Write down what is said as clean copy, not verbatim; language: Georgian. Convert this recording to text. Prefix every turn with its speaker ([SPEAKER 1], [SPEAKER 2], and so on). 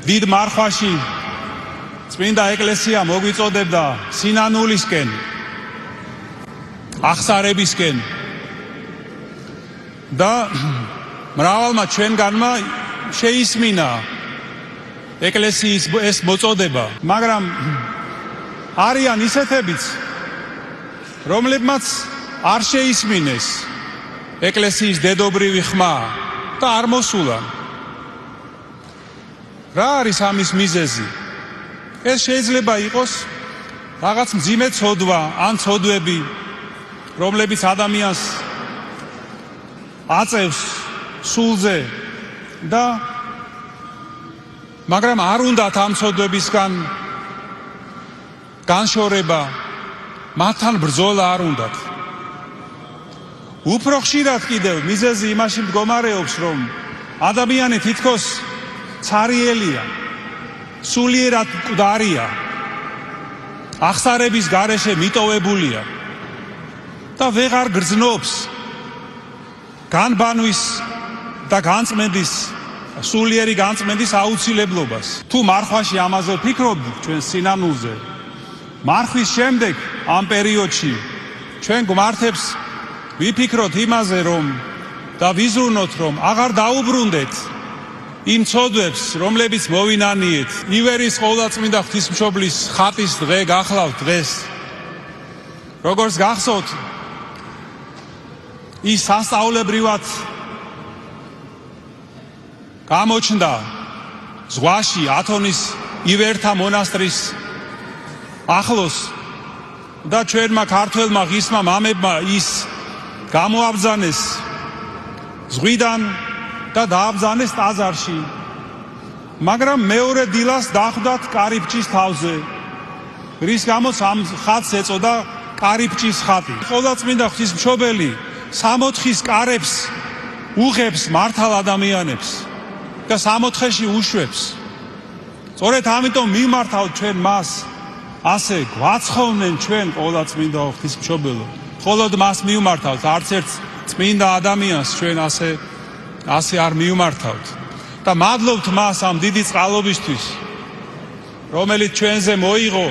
[SPEAKER 1] დიდ მარხვაში წმინდა ეკლესია მოგვიწოდებდა სინანულისკენ, აღსარებისკენ და მრავალმა ჩვენგანმა შეისმინა ეკლესიის ეს მოწოდება, მაგრამ არიან ისეთებიც, რომლებმაც არ შეისმინეს ეკლესიის დედობრივი ხმა და არ მოსულან. რა არის ამის მიზეზი? ეს შეიძლება იყოს რაღაც მძიმე ცოდვა ან ცოდვები, რომლებიც ადამიანს აწევს სულზე და მაგრამ არ უნდათ ამ ცოდვებისგან განშორება, მათთან ბრძოლა არ უნდათ. უფრო ხშირად კიდევ მიზეზი იმაში მდგომარეობს, რომ ადამიანი თითქოს ცარიელია, სულიერად მკვდარია, აღსარების გარეშე მიტოვებულია და ვეღარ გრძნობს განბანვის და განწმენდის, სულიერი განწმენდის აუცილებლობას. თუ მარხვაში ამაზე ვფიქრობთ ჩვენ სინანულზე, მარხვის შემდეგ ამ პერიოდში ჩვენ გვმართებს ვიფიქროთ იმაზე, რომ და ვიზრუნოთ, რომ აღარ დაუბრუნდეთ იმ ცოდვებს, რომლებიც მოვინანიეთ. ივერის ყოვლადწმინდა ღვთისმშობლის ხატის დღე გახლავთ დღეს. როგორც გახსოვთ, ის სასწაულებრივად გამოჩნდა ზღვაში, ათონის ივერთა მონასტრის ახლოს და ჩვენმა ქართველმა ღირსმა მამებმა ის გამოაბრძანეს ზღვიდან და დააბრძანეს ტაძარში, მაგრამ მეორე დილას დახვდათ კარიბჭის თავზე, რის გამოც ამ ხატს ეწოდა კარიბჭის ხატი. ყოვლადწმინდა ღვთისმშობელი 64-ის კარებს უღებს მართალ ადამიანებს და 64-ში უშვებს. სწორედ ამიტომ მიმართავთ ჩვენ მას, ასე გვაცხოვნენ ჩვენ ყოვლადწმინდა ღვთისმშობელო. მხოლოდ მას მიმართავთ, არც ერთ წმინდა ადამიანს ჩვენ ასე არ მიმართავთ. და მადლობთ მას ამ დიდი წყალობისთვის, რომელიც ჩვენზე მოიღო.